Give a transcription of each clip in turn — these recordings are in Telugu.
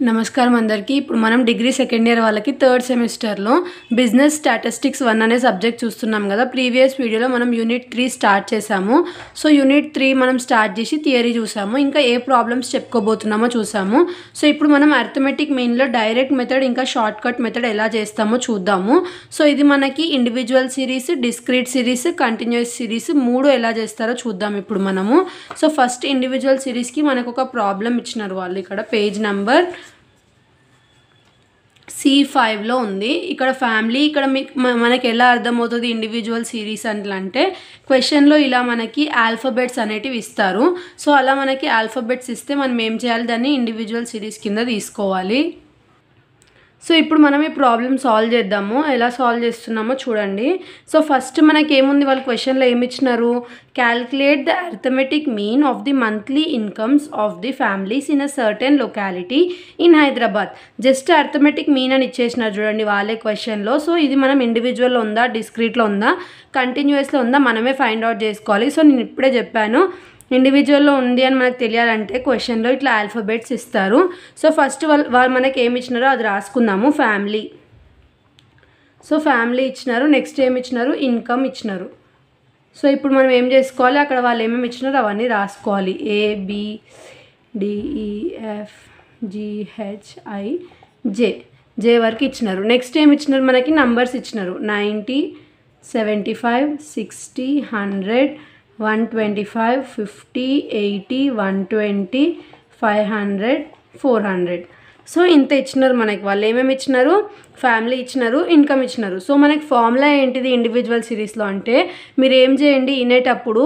నమస్కారం అందరికీ. ఇప్పుడు మనం డిగ్రీ సెకండ్ ఇయర్ వాళ్ళకి థర్డ్ సెమిస్టర్లో బిజినెస్ స్టాటిస్టిక్స్ 1 అనే సబ్జెక్ట్ చూస్తున్నాం కదా. ప్రీవియస్ వీడియోలో మనం యూనిట్ 3 స్టార్ట్ చేసాము. సో యూనిట్ 3 మనం స్టార్ట్ చేసి థియరీ చూసాము, ఇంకా ఏ ప్రాబ్లమ్స్ చెప్పుకోబోతున్నామో చూసాము. సో ఇప్పుడు మనం అర్థమెటిక్ మీన్లో డైరెక్ట్ మెథడ్ ఇంకా షార్ట్ కట్ మెథడ్ ఎలా చేస్తామో చూద్దాము. సో ఇది మనకి individual series, discrete series, continuous series 3 ఎలా చేస్తారో చూద్దాం ఇప్పుడు మనము. సో ఫస్ట్ ఇండివిజువల్ సిరీస్కి మనకు ఒక ప్రాబ్లం ఇచ్చినారు వాళ్ళు. ఇక్కడ పేజ్ నెంబర్ C5లో ఉంది. ఇక్కడ ఫ్యామిలీ, ఇక్కడ మనకి ఎలా అర్థమవుతుంది ఇండివిజువల్ సిరీస్ అంటే క్వశ్చన్లో ఇలా మనకి ఆల్ఫాబెట్స్ అనేటివి ఇస్తారు. సో అలా మనకి ఆల్ఫాబెట్స్ ఇస్తే మనం ఏం చేయాలి, దాన్ని ఇండివిజువల్ సిరీస్ కింద తీసుకోవాలి. సో ఇప్పుడు మనం ఈ ప్రాబ్లమ్ సాల్వ్ చేద్దాము. ఎలా సాల్వ్ చేస్తున్నామో చూడండి. సో ఫస్ట్ మనకి ఏముంది, వాళ్ళు క్వశ్చన్లో ఏమి ఇచ్చినారు, calculate the arithmetic mean of the monthly incomes of the families in a certain locality in Hyderabad. Just arithmetic mean అని ఇచ్చేసినారు చూడండి వాళ్ళే క్వశ్చన్లో. సో ఇది మనం ఇండివిజువల్లో ఉందా, డిస్క్రీట్లో ఉందా, కంటిన్యూస్లో ఉందా మనమే ఫైండ్ అవుట్ చేసుకోవాలి. సో నేను ఇప్పుడే చెప్పాను, ఇండివిజువల్లో ఉంది అని మనకు తెలియాలంటే క్వశ్చన్లో ఇట్లా ఆల్ఫాబెట్స్ ఇస్తారు. సో ఫస్ట్ వాళ్ళు మనకి ఏమి ఇచ్చినారో అది రాసుకుందాము. ఫ్యామిలీ, సో ఫ్యామిలీ ఇచ్చినారు. నెక్స్ట్ ఏమి ఇచ్చినారు, ఇన్కమ్ ఇచ్చినారు. సో ఇప్పుడు మనం ఏం చేసుకోవాలి, అక్కడ వాళ్ళు ఏమేమి ఇచ్చినారో అవన్నీ రాసుకోవాలి. ABCDEFGHIJ వరకు ఇచ్చినారు. నెక్స్ట్ ఏమి ఇచ్చినారు, మనకి నంబర్స్ ఇచ్చినారు. 90, 75, 60, 100, 125, 50, 80, 120, 500, 400. సో ఇంత ఇచ్చినారు మనకి. వాళ్ళు ఏమేమి ఇచ్చినారు, ఫ్యామిలీ ఇచ్చినారు, ఇన్కమ్ ఇచ్చినారు. సో మనకి ఫార్ములా ఏంటిది ఇండివిజువల్ సిరీస్లో అంటే, మీరు ఏం చేయండి, వినేటప్పుడు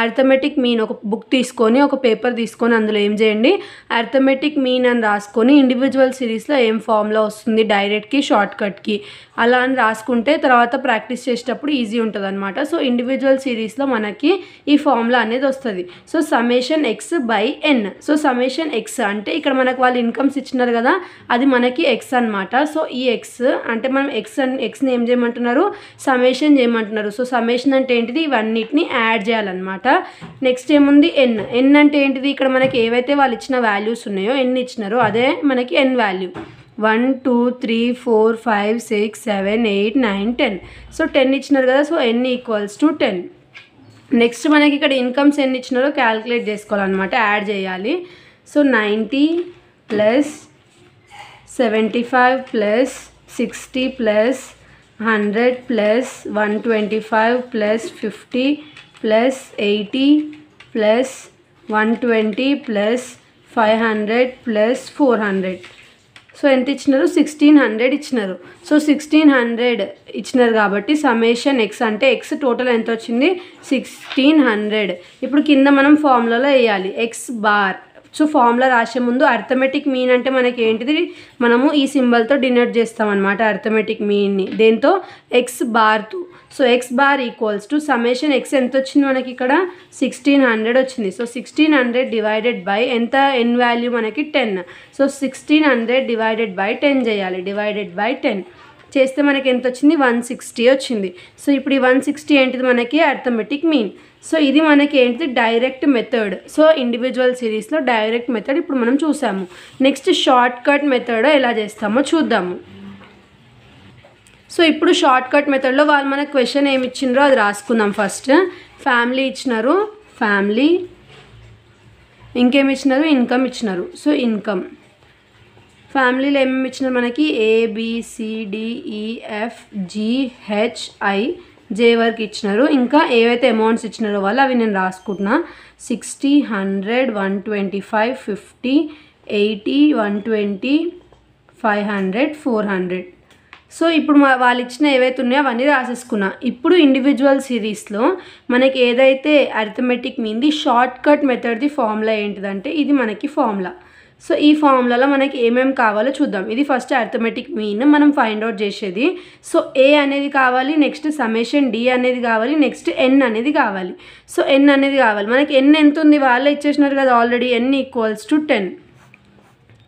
అర్థమెటిక్ మీన్ ఒక బుక్ తీసుకొని, ఒక పేపర్ తీసుకొని అందులో ఏం చేయండి, అర్థమెటిక్ మీన్ అని రాసుకొని ఇండివిజువల్ సిరీస్లో ఏం ఫార్ములా వస్తుంది డైరెక్ట్కి, షార్ట్ కట్కి అలా అని రాసుకుంటే తర్వాత ప్రాక్టీస్ చేసేటప్పుడు ఈజీ ఉంటుంది అనమాట. సో ఇండివిజువల్ సిరీస్లో మనకి ఈ ఫార్ములా అనేది వస్తుంది. So summation X by N. So summation X అంటే ఇక్కడ మనకు వాళ్ళు ఇన్కమ్స్ ఇచ్చినారు కదా, అది మనకి ఎక్స్ అనమాట. సో ఈ ఎక్స్ అంటే మనం ఎక్స్ని ఏం చేయమంటున్నారు, సమ్మేషన్ చేయమంటున్నారు. సో సమ్మేషన్ అంటే ఏంటిది, ఇవన్నిటిని యాడ్ చేయాలన్నమాట. నెక్స్ట్ ఏముంది, ఎన్ అంటే ఏంటిది, ఇక్కడ మనకి ఏవైతే వాళ్ళు ఇచ్చిన వాల్యూస్ ఉన్నాయో, ఎన్ ఇచ్చినారో అదే మనకి ఎన్ వాల్యూ. 1 2 3 4 5 6 7 8 9 10. సో 10 ఇచ్చినారు కదా, సో n = 10. నెక్స్ట్ మనకి ఇక్కడ ఇన్కమ్స్ ఎన్ని ఇచ్చినారో క్యాల్కులేట్ చేసుకోవాలన్నమాట, యాడ్ చేయాలి. సో 90 + 75 + 60 + 100 + 125 + 50 + 80 + 120 + 500 + 400. సో ఎంత ఇచ్చినారు, 1600 ఇచ్చినారు. సో 1600 ఇచ్చినారు కాబట్టి సమ్మేషన్ ఎక్స్ అంటే ఎక్స్ టోటల్ ఎంత వచ్చింది, 1600. ఇప్పుడు కింద మనం ఫార్ములాలో వేయాలి ఎక్స్ బార్. సో ఫార్ములా రాసే ముందు అర్థమెటిక్ మీన్ అంటే మనకి ఏంటిది, మనము ఈ సింబల్తో డినోట్ చేస్తామన్నమాట అర్థమెటిక్ మీన్ని, దేంతో, ఎక్స్ బార్తో. So X bar = summation X ఎంత వచ్చింది మనకి ఇక్కడ, 1600 వచ్చింది. సో 1600 డివైడెడ్ బై ఎంత, ఎన్ వాల్యూ మనకి 10. సో 1600 డివైడెడ్ బై 10 చేయాలి, డివైడెడ్ బై 10 చేస్తే మనకి ఎంత వచ్చింది, 160 వచ్చింది. సో ఇప్పుడు ఈ 160 ఏంటిది మనకి అర్థమెటిక్ మీన్. సో ఇది మనకి ఏంటిది, డైరెక్ట్ మెథడ్. సో ఇండివిజువల్ సిరీస్లో డైరెక్ట్ మెథడ్ ఇప్పుడు మనం చూసాము. నెక్స్ట్ షార్ట్ కట్ మెథడ్ ఎలా చేస్తామో చూద్దాము. సో ఇప్పుడు షార్ట్ కట్ మెథడ్లో వాళ్ళు మనకు క్వశ్చన్ ఏమి ఇచ్చిండ్రో అది రాసుకుందాం. ఫస్ట్ ఫ్యామిలీ ఇచ్చినారు, ఫ్యామిలీ, ఇంకేమి ఇచ్చినారు, ఇన్కమ్ ఇచ్చినారు. సో ఇన్కమ్, ఫ్యామిలీలో ఏమేమి ఇచ్చినారు మనకి, ABCDEFGHIJ వరకు ఇచ్చినారు. ఇంకా ఏవైతే అమౌంట్స్ ఇచ్చినారో వాళ్ళు అవి నేను రాసుకుంటున్నా. 60, 100, 125, 50, 80, 120, 500, 400. సో ఇప్పుడు వాళ్ళు ఇచ్చిన ఏవైతే ఉన్నాయో అవన్నీ రాసేసుకున్నా. ఇప్పుడు ఇండివిజువల్ సిరీస్లో మనకి ఏదైతే అర్థమెటిక్ మీన్ది షార్ట్ కట్ మెథడ్ది ఫార్ములా ఏంటిదంటే ఇది మనకి ఫార్ములా. సో ఈ ఫార్ములాలో మనకి ఏమేమి కావాలో చూద్దాం. ఇది ఫస్ట్ అర్థమెటిక్ మీన్ మనం ఫైండ్ అవుట్ చేసేది. సో ఏ అనేది కావాలి, నెక్స్ట్ సమ్మేషన్ డి అనేది కావాలి, నెక్స్ట్ ఎన్ అనేది కావాలి. సో ఎన్ అనేది కావాలి మనకి. ఎన్ ఎంత ఉంది, వాళ్ళే ఇచ్చేసినారు కదా ఆల్రెడీ, n = 10.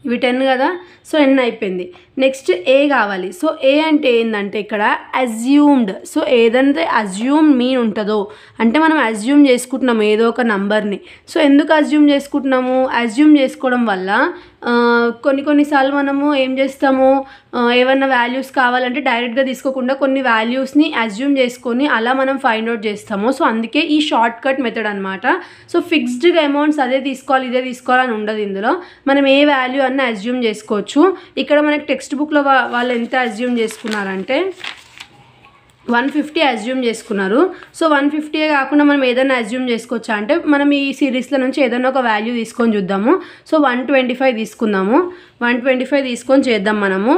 ఇవి 10 కదా, సో n అయిపోయింది. నెక్స్ట్ ఏ కావాలి. సో ఏ అంటే ఏంటంటే ఇక్కడ అజ్యూమ్డ్. సో ఏదంటే అజ్యూమ్ మీన్ ఉంటుందో అంటే మనం అజ్యూమ్ చేసుకుంటున్నాము ఏదో ఒక నంబర్ని. సో ఎందుకు అజ్యూమ్ చేసుకుంటున్నాము, అజ్యూమ్ చేసుకోవడం వల్ల కొన్నిసార్లు మనము ఏం చేస్తాము, ఏమన్నా వాల్యూస్ కావాలంటే డైరెక్ట్గా తీసుకోకుండా కొన్ని వాల్యూస్ని అజ్యూమ్ చేసుకొని అలా మనం ఫైండ్ అవుట్ చేస్తాము. సో అందుకే ఈ షార్ట్ కట్ మెథడ్ అనమాట. సో ఫిక్స్డ్గా అమౌంట్స్ అదే తీసుకోవాలి ఇదే తీసుకోవాలని ఉండదు. ఇందులో మనం ఏ వాల్యూ అన్న అజ్యూమ్ చేసుకోవచ్చు. ఇక్కడ మనకి టెక్స్ట్ బుక్లో వాళ్ళు ఎంత అజ్యూమ్ చేసుకున్నారంటే 150 అజ్యూమ్ చేసుకున్నారు. సో 150 కాకుండా మనం ఏదైనా అజ్యూమ్ చేసుకోవచ్చా అంటే మనం ఈ సిరీస్లో నుంచి ఏదైనా ఒక వాల్యూ తీసుకొని చూద్దాము. సో 125 తీసుకుందాము. 125 తీసుకొని చేద్దాం. మనము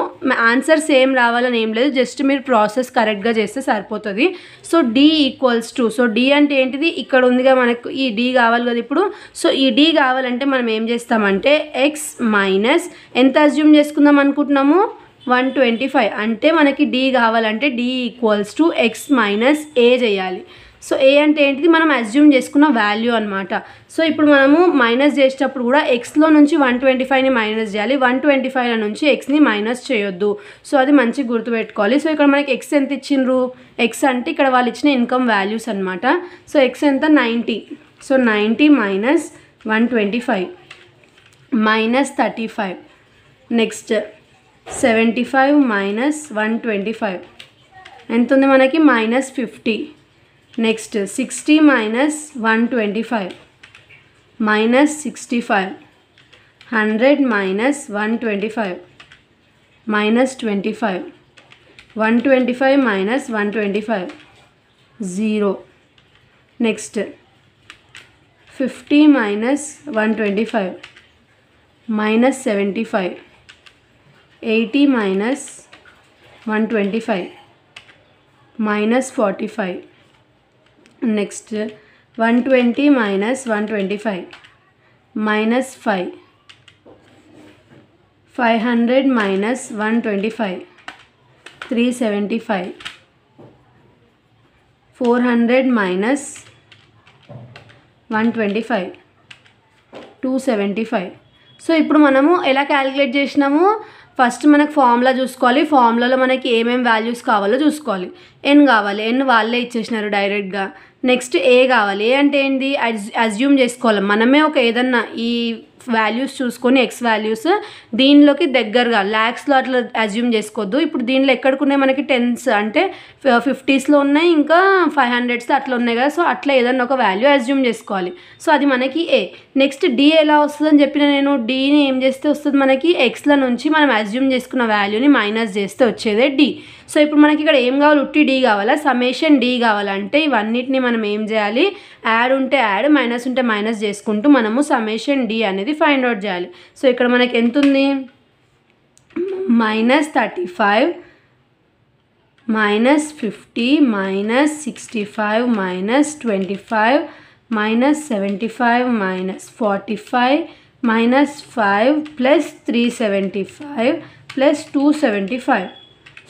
ఆన్సర్ సేమ్ రావాలని ఏం లేదు, జస్ట్ మీరు ప్రాసెస్ కరెక్ట్గా చేస్తే సరిపోతుంది. So D equals to, so D అంటే ఏంటిది, ఇక్కడ ఉందిగా మనకు ఈ D కావాలి కదా ఇప్పుడు. సో ఈ D కావాలంటే మనం ఏం చేస్తామంటే ఎక్స్ మైనస్ ఎంత అజ్యూమ్ చేసుకుందాం అనుకుంటున్నాము 125. అంటే మనకి D కావాలంటే D equals to X minus A చేయాలి. సో ఏ అంటే ఏంటిది, మనం అజ్యూమ్ చేసుకున్న వాల్యూ అనమాట. సో ఇప్పుడు మనము మైనస్ చేసేటప్పుడు కూడా ఎక్స్లో నుంచి 125ని మైనస్ చేయాలి, 125 నుంచి ఎక్స్ని మైనస్ చేయొద్దు. సో అది మంచిగా గుర్తుపెట్టుకోవాలి. సో ఇక్కడ మనకి ఎక్స్ ఎంత ఇచ్చిండ్రు, ఎక్స్ అంటే ఇక్కడ వాళ్ళు ఇచ్చిన ఇన్కమ్ వాల్యూస్ అనమాట. సో ఎక్స్ ఎంత 90. So 90 minus 125 minus 35. Next 75 minus 125 ఎంత ఉంది మనకి -50. Next 60 minus 125 -65. 100 minus 125 -25. 125 minus 125 0. Next 50 minus 125 -75. 80 minus 125 minus 45. Next 120 minus 125 minus 5. 500 minus 125 375. 400 minus 125 275. So ఇప్పుడు మనము ఎలా క్యాలిక్యులేట్ చేసినాము, ఫస్ట్ మనకు ఫార్ములా చూసుకోవాలి. ఫార్ములాలో మనకి ఏమేమి వాల్యూస్ కావాలో చూసుకోవాలి. ఎన్ కావాలి, ఎన్ వాళ్ళే ఇచ్చేసినారు డైరెక్ట్గా. నెక్స్ట్ ఏ కావాలి, ఏ అంటే ఏంటి అజ్యూమ్ చేసుకోవాలి. మనమే ఒక ఏదన్నా ఈ వాల్యూస్ చూసుకొని ఎక్స్ వాల్యూస్ దీనిలోకి దగ్గరగా ల్యాక్స్లో అట్లా అజ్యూమ్ చేసుకోవద్దు. ఇప్పుడు దీనిలో ఎక్కడికున్నాయి మనకి టెన్స్ అంటే 50స్లో ఉన్నాయి, ఇంకా 500స్లో అట్లా ఉన్నాయి కదా. సో అట్లా ఏదన్నా ఒక వాల్యూ అజ్యూమ్ చేసుకోవాలి. సో అది మనకి ఏ. నెక్స్ట్ డి ఎలా వస్తుందని చెప్పిన నేను, డీని ఏం చేస్తే వస్తుంది మనకి ఎక్స్ల నుంచి మనం అజ్యూమ్ చేసుకున్న వాల్యూని మైనస్ చేస్తే వచ్చేదే డి. సో ఇప్పుడు మనకి ఇక్కడ ఏం కావాలి, ఉట్టి డి కావాలా, సమ్మేషన్ డి కావాలంటే ఇవన్నిటిని మనం ఏం చేయాలి, యాడ్ ఉంటే యాడ్ మైనస్ ఉంటే మైనస్ చేసుకుంటూ మనము సమ్మేషన్ డి అనేది ఫైండ్ అవుట్ చేయాలి. సో ఇక్కడ మనకి ఎంత ఉంది -35 -50 -65 -25 -75 -45 -5 + 375 + 275.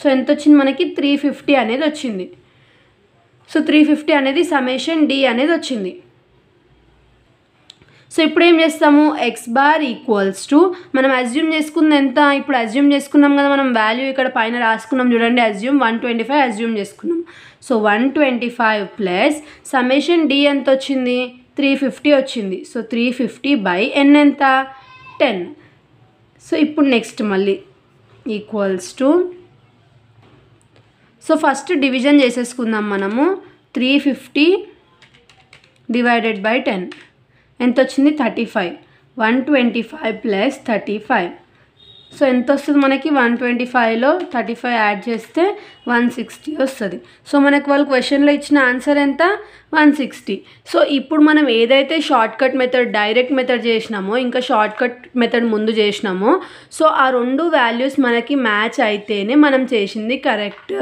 సో ఎంత వచ్చింది మనకి 350 అనేది వచ్చింది. సో 350 అనేది సమ్మేషన్ డి అనేది వచ్చింది. సో ఇప్పుడు ఏం చేస్తాము, ఎక్స్ బార్ ఈక్వల్స్ టు మనం అజ్యూమ్ చేసుకుంది ఎంత, ఇప్పుడు అజ్యూమ్ చేసుకున్నాం కదా మనం వాల్యూ ఇక్కడ పైన రాసుకున్నాం చూడండి, అజ్యూమ్ 125 అజ్యూమ్ చేసుకున్నాం. సో 125 ప్లస్ సమ్మేషన్ డి ఎంత వచ్చింది 350 వచ్చింది. సో 350/n ఎంత 10. సో ఇప్పుడు నెక్స్ట్ మళ్ళీ equals to, so first division చేసేసుకుందాం మనము. 350 / 10 ఎంత వచ్చింది 35. 125 + 35. సో ఎంత వస్తుంది మనకి 125లో 35 యాడ్ చేస్తే 160 వస్తుంది. సో మనకు వాళ్ళు క్వశ్చన్లో ఇచ్చిన ఆన్సర్ ఎంత 160. సో ఇప్పుడు మనం ఏదైతే shortcut method direct method చేసినామో ఇంకా షార్ట్ కట్ మెథడ్ ముందు చేసినామో సో ఆ రెండు వాల్యూస్ మనకి మ్యాచ్ అయితేనే మనం చేసింది కరెక్ట్.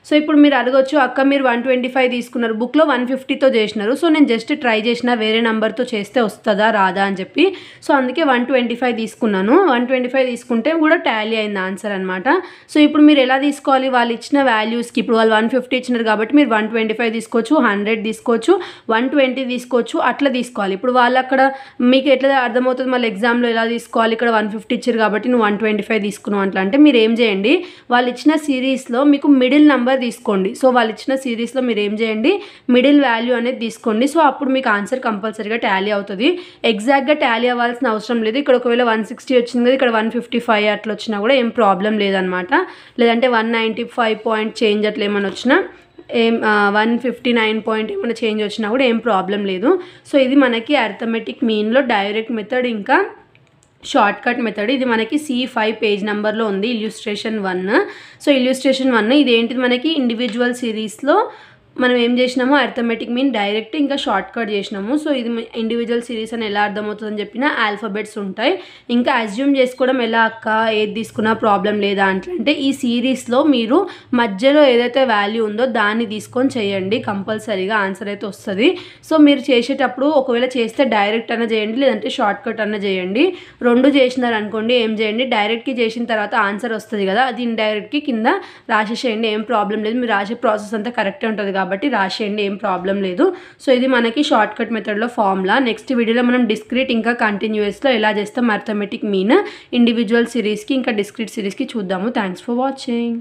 సో ఇప్పుడు మీరు అడగొచ్చు, అక్క మీరు 125 తీసుకున్నారు, బుక్లో 150తో చేసినారు, సో నేను జస్ట్ ట్రై చేసిన వేరే నెంబర్తో చేస్తే వస్తుందా రాదా అని చెప్పి. సో అందుకే 125 తీసుకున్నాను. 125 తీసుకుంటే కూడా టాలీ అయింది ఆన్సర్ అనమాట. సో ఇప్పుడు మీరు ఎలా తీసుకోవాలి, వాళ్ళు ఇచ్చిన వాల్యూస్కి ఇప్పుడు వాళ్ళు 150 ఇచ్చినారు కాబట్టి మీరు 125 తీసుకోవచ్చు, 100 తీసుకోవచ్చు, 120 తీసుకోవచ్చు, అట్లా తీసుకోవాలి. ఇప్పుడు వాళ్ళు అక్కడ మీకు ఎట్లా అర్థమవుతుంది మళ్ళీ ఎగ్జామ్లో ఎలా తీసుకోవాలి, ఇక్కడ 150 ఇచ్చారు కాబట్టి నువ్వు 125 తీసుకున్నావు అట్లా అంటే మీరు ఏం చేయండి, వాళ్ళు ఇచ్చిన సిరీస్లో మీకు మిడిల్ నెంబర్ తీసుకోండి. సో వాళ్ళు ఇచ్చిన సిరీస్లో మీరు ఏం చేయండి, మిడిల్ వాల్యూ అనేది తీసుకోండి. సో అప్పుడు మీకు ఆన్సర్ కంపల్సరీగా టాలీ అవుతుంది. ఎగ్జాక్ట్గా టాలీ అవ్వాల్సిన అవసరం లేదు. ఇక్కడ ఒకవేళ 160 వచ్చింది కదా, ఇక్కడ 155 అట్లా వచ్చినా కూడా ఏం ప్రాబ్లం లేదనమాట. లేదంటే 195 పాయింట్ చేంజ్ అట్లా ఏమైనా వచ్చినా ఏం 159 పాయింట్ ఏమైనా చేంజ్ వచ్చినా కూడా ఏం ప్రాబ్లం లేదు. సో ఇది మనకి అర్థమెటిక్ మీన్లో డైరెక్ట్ మెథడ్ ఇంకా షార్ట్ కట్ మెథడ్. ఇది మనకి C5 పేజ్ నెంబర్లో ఉంది, ఇల్యూస్ట్రేషన్ 1. సో ఇల్యూస్ట్రేషన్ 1 ఇది ఏంటిది, మనకి ఇండివిజువల్ సిరీస్లో మనం ఏం చేసినాము, అర్థమెటిక్ మీన్ డైరెక్ట్ ఇంకా షార్ట్ కట్ చేసినాము. సో ఇది ఇండివిజువల్ సిరీస్ అని ఎలా అర్థమవుతుందని చెప్పిన ఆల్ఫాబెట్స్ ఉంటాయి. ఇంకా అజ్యూమ్ చేసుకోవడం ఎలా అక్క, ఏది తీసుకున్నా ప్రాబ్లం లేదా అంటే ఈ సిరీస్లో మీరు మధ్యలో ఏదైతే వాల్యూ ఉందో దాన్ని తీసుకొని చేయండి, కంపల్సరీగా ఆన్సర్ అయితే వస్తుంది. సో మీరు చేసేటప్పుడు ఒకవేళ చేస్తే డైరెక్ట్ అన్న చేయండి, లేదంటే షార్ట్ కట్ అన్న చేయండి. రెండు చేసినారు అనుకోండి, ఏం చేయండి, డైరెక్ట్కి చేసిన తర్వాత ఆన్సర్ వస్తుంది కదా, అది ఇండైరెక్ట్కి కింద రాసేసేయండి, ఏం ప్రాబ్లం లేదు. మీరు రాసే ప్రాసెస్ అంతా కరెక్టే ఉంటుంది కాబట్టి రాసేయండి, ఏం ప్రాబ్లం లేదు. సో ఇది మనకి షార్ట్ కట్ మెథడ్లో ఫార్ములా. నెక్స్ట్ వీడియోలో మనం డిస్క్రీట్ ఇంకా కంటిన్యూస్లో ఎలా చేస్తాం అర్థమెటిక్ మీన్ ఇండివిజువల్ సిరీస్కి ఇంకా డిస్క్రీట్ సిరీస్కి చూద్దాము. Thanks for watching.